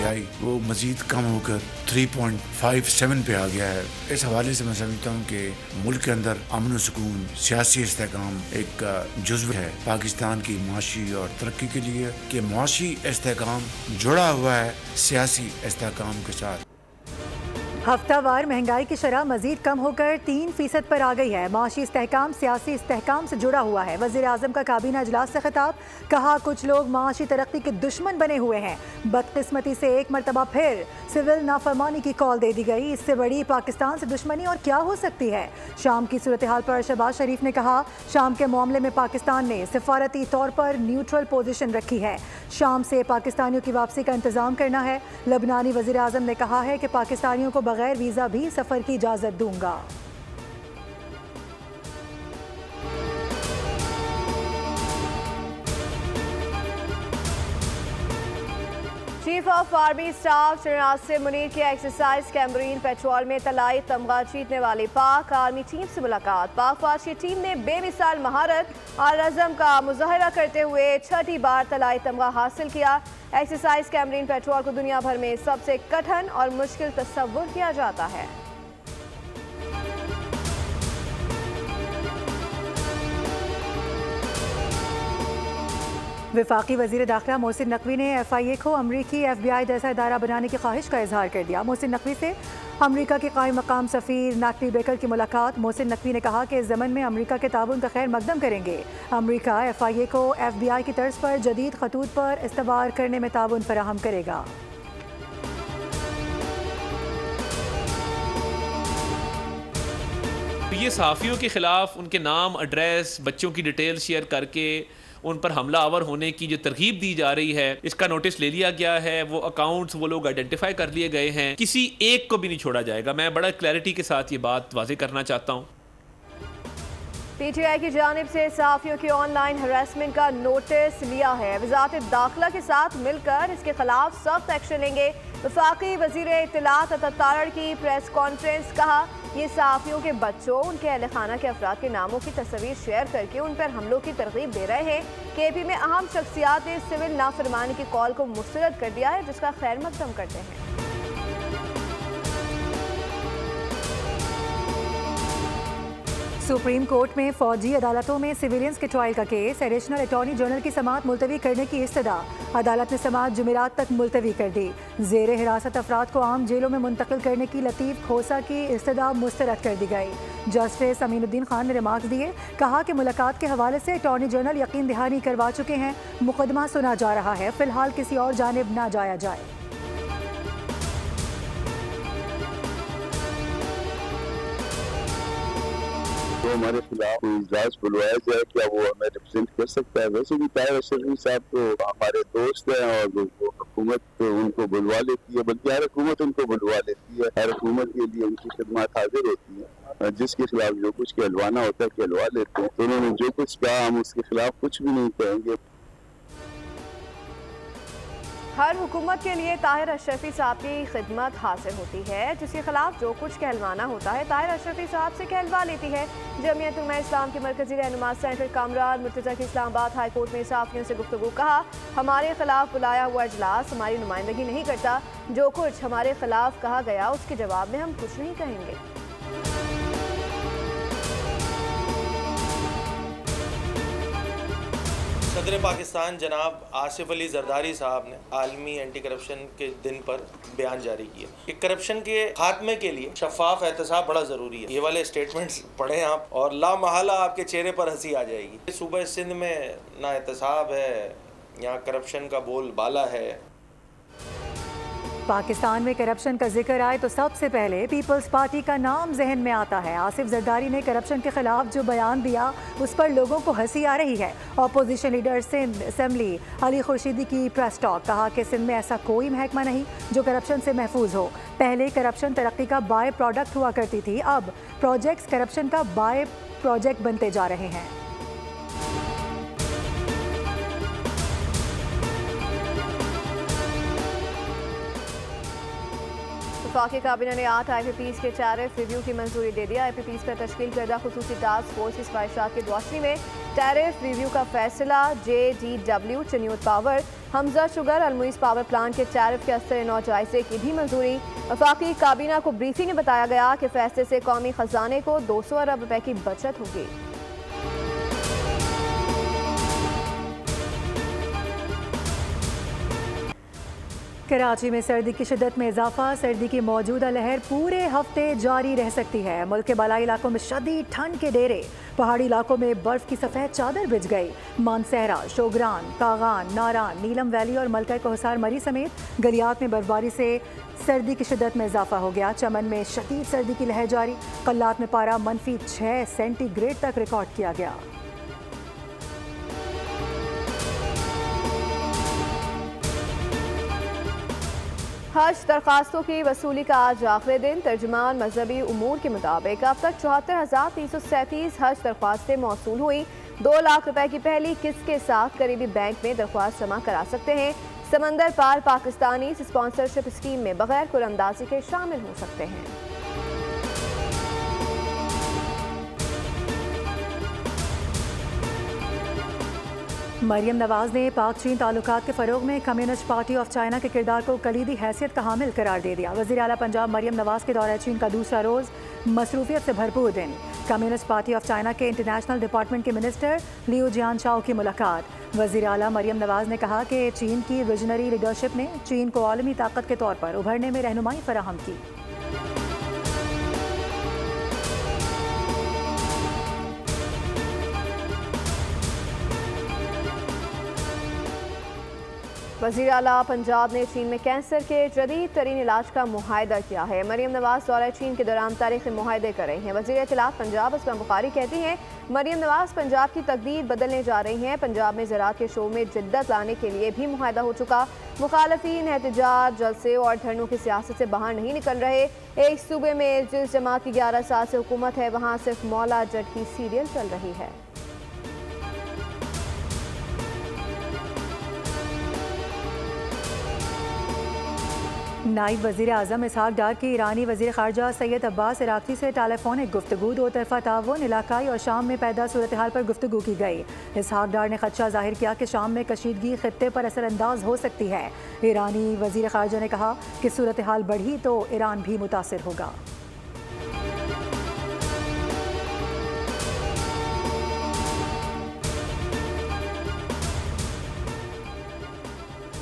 CPI वो मजीद कम होकर 3.57 पे आ गया है। इस हवाले से मैं समझता हूँ कि मुल्क के अंदर अमन सुकून, सियासी इस्तेहकाम एक जुज़्व है पाकिस्तान की माशी और तरक्की के लिए, कि माशी इस्तेहकाम जुड़ा हुआ है सियासी इस्तेहकाम के साथ। हफ्तावार महंगाई की शरह मजीद कम होकर 3% पर आ गई है। माशी इस्तेहकाम सियासी इस्तेहकाम से जुड़ा हुआ है। वज़ीर आज़म का काबीना इजलास से खिताब, कहा कुछ लोग माशी तरक्की के दुश्मन बने हुए हैं। बदकिस्मती से एक मरतबा फिर सिविल नाफरमानी की कॉल दे दी गई। इससे बड़ी पाकिस्तान से दुश्मनी और क्या हो सकती है। शाम की सूरत हाल पर शहबाज शरीफ ने कहा, शाम के मामले में पाकिस्तान ने सिफारती तौर पर न्यूट्रल पोजीशन रखी है। शाम से पाकिस्तानियों की वापसी का इंतजाम करना है। लबनानी वज़ीर आज़म ने कहा है कि पाकिस्तानियों को बगैर वीज़ा भी सफ़र की इजाज़त दूंगा। Chief of army staff general Munir की एक्सरसाइज कैम्ब्रीन पेट्रोल में तलाई तमगा जीतने वाली पाक आर्मी टीम से मुलाकात। पाक फौज की टीम ने बेमिसाल महारत और अज़म का मुजाहरा करते हुए 6ठी बार तलाई तमगा हासिल किया। एक्सरसाइज कैम्ब्रीन पेट्रोल को दुनिया भर में सबसे कठिन और मुश्किल तस्वुर किया जाता है। वफाकी वज़ीर दाखिला मोहसिन नकवी ने FIA को अमरीकी FBI जैसा इदारा बनाने की ख्वाहिश का इजहार कर दिया। मोहसिन नकवी से अमरीका के कायम मकाम सफ़ीर नाटनी बेकर की मुलाकात। मोहसिन नकवी ने कहा कि इस ज़मन में अमरीका के ताउन का खैर मकदम करेंगे। अमरीका FIA को FBI की तर्ज पर जदीद खतूत पर इस्तबार करने में ताउन फराहम करेगा। ये सहाफ़ियों के खिलाफ उनके नाम, एड्रेस, बच्चों की डिटेल शेयर करके उन पर हमला आवर होने की जो तरगीब दी जा रही है, इसका नोटिस ले लिया गया है। वो अकाउंट्स वो लोग आइडेंटिफाई कर लिए गए हैं। किसी एक को भी नहीं छोड़ा जाएगा। मैं बड़ा क्लैरिटी के साथ ये बात वाज़ेह करना चाहता हूँ। PTI की जानिब से सहाफ़ियों की ऑनलाइन हरासमेंट का नोटिस लिया है। वज़ारत दाखिला के साथ मिलकर इसके खिलाफ सख्त एक्शन लेंगे। वफाकी वज़ीर इत्तलात अतातारड़ की प्रेस कॉन्फ्रेंस, कहा ये सहाफ़ियों के बच्चों, उनके अहल खाना के अफराद के नामों की तस्वीर शेयर करके उन पर हमलों की तरगीब दे रहे हैं। KP में अहम शख्सियात ने सिविल नाफरमानी की कॉल को मुस्तरद कर दिया है, जिसका खैर मकदम करते हैं। सुप्रीम कोर्ट में फौजी अदालतों में सिविलियंस के ट्रायल का केस। एडिशनल अटॉर्नी जनरल की समाअत मुलतवी करने की इस्तदा। अदालत ने समाअत जुमेरात तक मुलतवी कर दी। जेर हिरासत अफराद को आम जेलों में मुंतकिल करने की लतीफ़ खोसा की इस्तदा मुस्तरद कर दी गई। जस्टिस अमीनुद्दीन खान ने रिमार्क्स दिए, कहा कि मुलाकात के हवाले से अटॉर्नी जनरल यकीन दहानी करवा चुके हैं। मुकदमा सुना जा रहा है, फिलहाल किसी और जानिब ना जाया जाए। तो हमारे खिलाफ कोई इजलास बुलवाया जाए, क्या वो हमें रिप्रेजेंट कर सकता है। वैसे भी ताहिर अशरफी साहब तो हमारे दोस्त हैं और वो हुकूमत तो उनको बुलवा लेती है, बल्कि हर हुकूमत उनको बुलवा लेती है। हर हुकूमत के लिए उनकी खिदमत हाजिर होती है। जिसके खिलाफ जो कुछ कहलवाना होता है कहलवा लेते हैं। तो उन्होंने जो कुछ कहा, हम उसके खिलाफ कुछ भी नहीं कहेंगे। हर हुकूमत के लिए ताहिर अशरफी साहब की खिदमत हासिल होती है। जिसके खिलाफ जो कुछ कहलवाना होता है ताहिर अशरफी साहब से कहलवा लेती है। जमीयत उलमा इस्लाम के मरकजी रहनुमा सेनेटर कामरान मुर्तज़ा की इस्लामाबाद हाई कोर्ट में सहाफ़ियों से गुफ्तगू, कहा हमारे खिलाफ बुलाया हुआ इजलास हमारी नुमाइंदगी नहीं करता। जो कुछ हमारे खिलाफ कहा गया उसके जवाब में हम कुछ नहीं कहेंगे। सदर पाकिस्तान जनाब आसिफ अली जरदारी साहब ने आलमी एंटी करप्शन के दिन पर बयान जारी किया कि करप्शन के खात्मे के लिए शफाफ एहतसाब बड़ा ज़रूरी है। ये वाले स्टेटमेंट्स पढ़ें आप और ला महला आपके चेहरे पर हंसी आ जाएगी। सूबे सिंध में ना एहतसाब है, यहाँ करप्शन का बोल बाला है। पाकिस्तान में करप्शन का जिक्र आए तो सबसे पहले पीपल्स पार्टी का नाम जहन में आता है। आसिफ जरदारी ने करप्शन के खिलाफ जो बयान दिया उस पर लोगों को हंसी आ रही है। Opposition leader Sindh assembly Ali Khurshidi की प्रेस टॉक, कहा कि सिंध में ऐसा कोई महकमा नहीं जो करप्शन से महफूज हो। पहले करप्शन तरक्की का बाय प्रोडक्ट हुआ करती थी, अब प्रोजेक्ट्स करप्शन का बाय प्रोजेक्ट बनते जा रहे हैं। वफाकी काबीना ने 8 IPPs के टैरिफ रिव्यू की मंजूरी दे दिया। IPPs पर तश्कील करदा खुसूसी टास्क फोर्स की सिफारिशात की रोशनी में टैरिफ रिव्यू का फैसला। JDW Chiniot power Hamza sugar Almoiz power plant के टैरिफ के असर नौ जायजे की भी मंजूरी। वफाकी काबीना को ब्रीफिंग में बताया गया कि फैसले से कौमी खजाने को 200 अरब रुपए की बचत होगी। कराची में सर्दी की शिद्दत में इजाफा। सर्दी की मौजूदा लहर पूरे हफ्ते जारी रह सकती है। मुल्क के बालाई इलाकों में शदीद ठंड के डेरे, पहाड़ी इलाकों में बर्फ की सफ़ेद चादर बिछ गई। मानसहरा, शोगरान, कागान, नारान, नीलम वैली और मलका कोहसार मरी समेत गलियात में बर्फबारी से सर्दी की शिद्दत में इजाफा हो गया। चमन में शदीद सर्दी की लहर जारी। कल्लात में पारा -6 सेंटीग्रेड तक रिकॉर्ड किया गया। हज दरखास्तों की वसूली का आज आखिरी दिन। तर्जुमान मजहबी उमूर के मुताबिक अब तक 74,337 हज दरख्वास्तें मौसूल हुई। 2 लाख रुपए की पहली किस्त के साथ करीबी बैंक में दरख्वास्त जमा करा सकते हैं। समंदर पार पाकिस्तानी स्पॉन्सरशिप स्कीम में बगैर कुरअंदाजी के शामिल हो सकते हैं। मरियम नवाज ने पाक चीन ताल्लुकात के फ़रोग में कम्युनिस्ट पार्टी ऑफ चाइना के किरदार को कलीदी हैसियत का हामिल करार दे दिया। वज़ीर आला पंजाब मरियम नवाज के दौरे चीन का दूसरा रोज़ मसरूफियत से भरपूर दिन। कम्युनिस्ट पार्टी ऑफ चाइना के इंटरनेशनल डिपार्टमेंट के मिनिस्टर लियू जियानशाओ की मुलाकात। वज़ीर आला मरियम नवाज ने कहा कि चीन की विजनरी लीडरशिप ने चीन को आलमी ताकत के तौर पर उभरने में रहनुमाई फराहम की। वज़ीर आला पंजाब ने चीन में कैंसर के जदीद तरीन इलाज का मुआहदा किया है। मरियम नवाज दौरा चीन के दौरान तारीखी मुआहदे कर रही हैं। वज़ीर इत्तलात पंजाब असमा बुखारी कहती हैं मरियम नवाज पंजाब की तकदीर बदलने जा रही हैं। पंजाब में ज़राअत के शो में जिद्दत लाने के लिए भी मुआहदा हो चुका। मुखालफीन एहतजाज, जलसे और धरनों की सियासत से बाहर नहीं निकल रहे। एक सूबे में जिस जमात की 11 साल से हुकूमत है वहाँ सिर्फ मौला जट की सीरियल चल रही है। नायब वज़ीर आज़म इसहाक डार की ईरानी वज़ीर ख़ारजा सैयद अब्बास इराक़ची से टेलीफोनिक गुफ्तगू। 2 तरफ़ा ताउन, इलाकाई और शाम में पैदा सूरत हाल पर गुफ्तगू की गई। इसहाक डार ने खदशा ज़ाहिर किया कि शाम में कशीदगी ख़ित्ते पर असरअंदाज हो सकती है। ईरानी वज़ीर ख़ारजा ने कहा कि सूरत हाल बढ़ी तो ईरान भी मुतासिर होगा।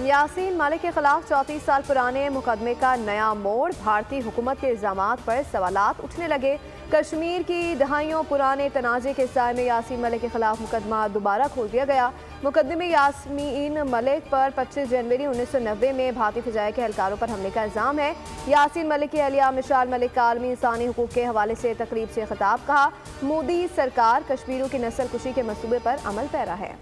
यासीन मलिक के खिलाफ 34 साल पुराने मुकदमे का नया मोड़। भारतीय हुकूमत के इल्ज़ामात पर सवालात उठने लगे। कश्मीर की दहाइयों पुराने तनाज़े के साए में यासीन मलिक के खिलाफ मुकदमा दोबारा खोल दिया गया। मुकदमे में यासीन मलिक पर 25 जनवरी 1990 में भारतीय फ़िज़ाई के एहलकारों पर हमले का इल्ज़ाम है। यासीन मलिक की अहलिया मिशाल मलिक का आलमी इंसानी हुकूक के हवाले से तकरीब से खिताब। कहा मोदी सरकार कश्मीरियों की नस्ल कुशी के मंसूबे पर अमल पैरा है।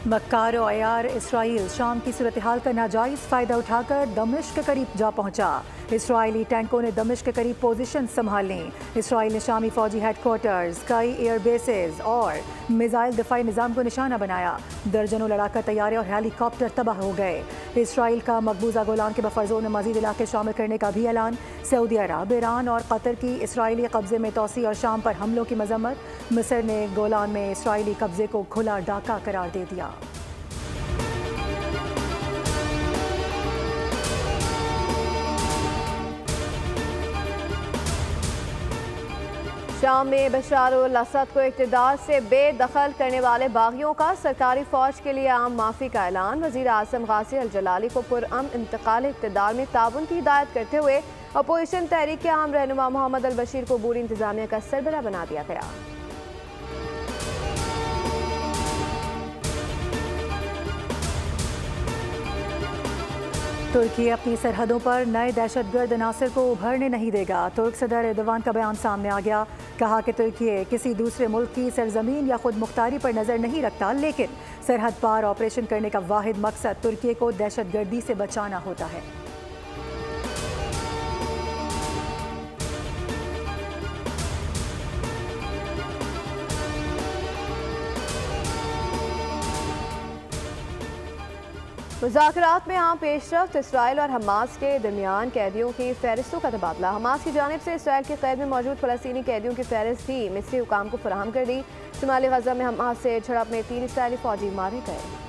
मक्कार और अयार इसराइल शाम की सूरत हाल का नाजायज़ फ़ायदा उठाकर दमिश्क के करीब जा पहुंचा। इसराइली टैंकों ने दमिश्क के करीब पोजीशन संभाल ली। इसराइल ने शामी फौजी हेडक्वार्टर्स, कई एयर बेसेस और मिसाइल दिफाई निज़ाम को निशाना बनाया। दर्जनों लड़ाका तैयारे और हेलीकॉप्टर तबाह हो गए। इसराइल का मकबूजा गोलान के बफर जोन में मज़ीद इलाके शामिल करने का भी ऐलान। सऊदी अरब, ईरान और कतर की इसराइली कब्जे में तोसी और शाम पर हमलों की मजम्मत। मिस्र ने गोलान में इसराइली कब्जे को खुला डाका करार दे दिया। शाम में बशार अल असद को इक़्तिदार से बेदखल करने वाले बागियों का सरकारी फौज के लिए आम माफ़ी का ऐलान। वज़ीर आज़म गाज़ी अल जलाली को पुरअमन इंतकाल इक़्तिदार में ताउन की हिदायत करते हुए अपोजिशन तहरीक के आम रहनुमा मोहम्मद अल बशीर को बूरी इंतजामिया का सरबराह बना दिया गया। तुर्की अपनी सरहदों पर नए दहशतगर्द अनासर को उभरने नहीं देगा। तुर्क सदर एर्दोगान का बयान सामने आ गया। कहा कि तुर्की किसी दूसरे मुल्क की सरजमीन या खुद मुख्तारी पर नज़र नहीं रखता, लेकिन सरहद पार ऑपरेशन करने का वाहिद मकसद तुर्की को दहशतगर्दी से बचाना होता है। मुज़ाकरात में आम पेशरफ्त, इसराइल और हमास के दरमियान कैदियों की फहरिस्तों का तबादला। हमास की जानिब से इसराइल की कैद में मौजूद फ़लस्तीनी कैदियों की फहरिस्त भी मिस्री हुकाम को फराहम कर दी। शुमाली गजा में हमास से झड़प में 3 इसराइली फौजी मारे गए।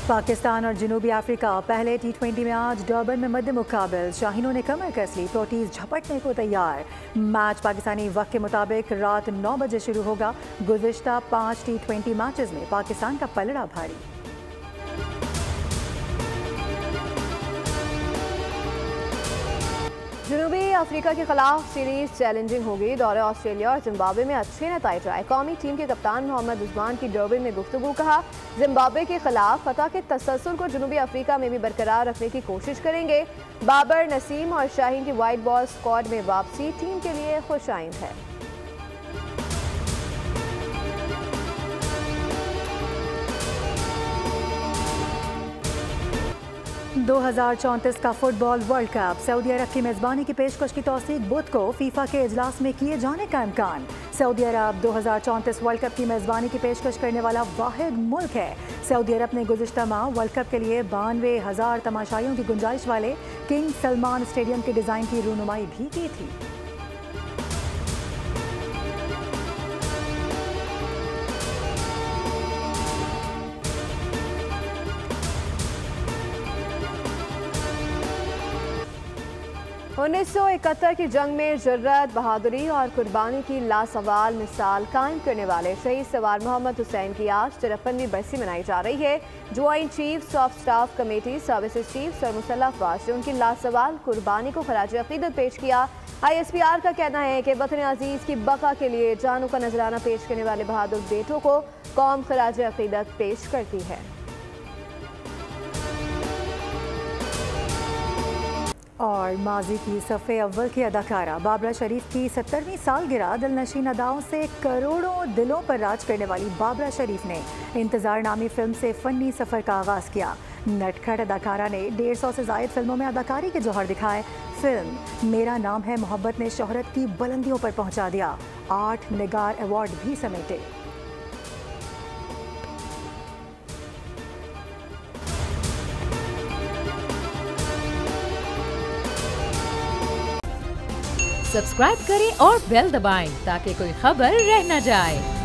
पाकिस्तान और जनूबी अफ्रीका पहले T20 में आज डर्बन में मध्य मुकाबल। शाहीनों ने कमर कस ली, प्रोटीज झपटने को तैयार। मैच पाकिस्तानी वक्त के मुताबिक रात 9 बजे शुरू होगा। गुज़िश्ता 5 T20 मैचेस में पाकिस्तान का पलड़ा भारी। जनूबी अफ्रीका के खिलाफ सीरीज चैलेंजिंग होगी। दौरे ऑस्ट्रेलिया और जिम्बाब्वे में अच्छे नतीजे आए। कौमी टीम के कप्तान मोहम्मद उस्मान की डर्बन में गुफ्तगू। कहा, जिम्बाब्वे के खिलाफ फतह के तसलसल को जनूबी अफ्रीका में भी बरकरार रखने की कोशिश करेंगे। बाबर, नसीम और शाहीन की वाइट बॉल स्क्वाड में वापसी टीम के लिए खुशाइंद है। 2034 का फुटबॉल वर्ल्ड कप। सऊदी अरब की मेज़बानी की पेशकश की तौसीक बुध को फीफा के इजलास में किए जाने का इम्कान। सऊदी अरब 2034 वर्ल्ड कप की मेज़बानी की पेशकश करने वाला वाहिद मुल्क है। सऊदी अरब ने गुज़िश्ता माह वर्ल्ड कप के लिए 92,000 तमाशाइयों की गुंजाइश वाले किंग सलमान स्टेडियम के डिज़ाइन की रूनुमाई भी की थी। उन्नीस सौ 71 की जंग में जुर्रत, बहादुरी और कुर्बानी की लासवाल मिसाल कायम करने वाले शहीद सवार मोहम्मद हुसैन की आज 53वीं बरसी मनाई जा रही है। Joint chiefs of staff committee, services chiefs और मुसल्लह अफवाज ने उनकी लासवाल कुर्बानी को खराज अकीदत पेश किया। ISPR का कहना है कि वतन अजीज की बका के लिए जानों का नजराना पेश करने वाले बहादुर बेटों को कौम खराज अकीदत पेश करती है। और माजी की सफ़े अव्वल की अदाकारा बाबरा शरीफ की 70वीं सालगिरह। दिलनशीन अदाओं से करोड़ों दिलों पर राज करने वाली बाबरा शरीफ ने इंतज़ार नामी फिल्म से फ़नी सफ़र का आगाज़ किया। नटखट अदाकारा ने 150 से ज़ायद फिल्मों में अदाकारी के जौहर दिखाए। फिल्म मेरा नाम है मोहब्बत ने शोहरत की बुलंदियों पर पहुंचा दिया। 8 निगार अवार्ड भी समेटे। सब्सक्राइब करें और बेल दबाएं ताकि कोई खबर रह न जाए।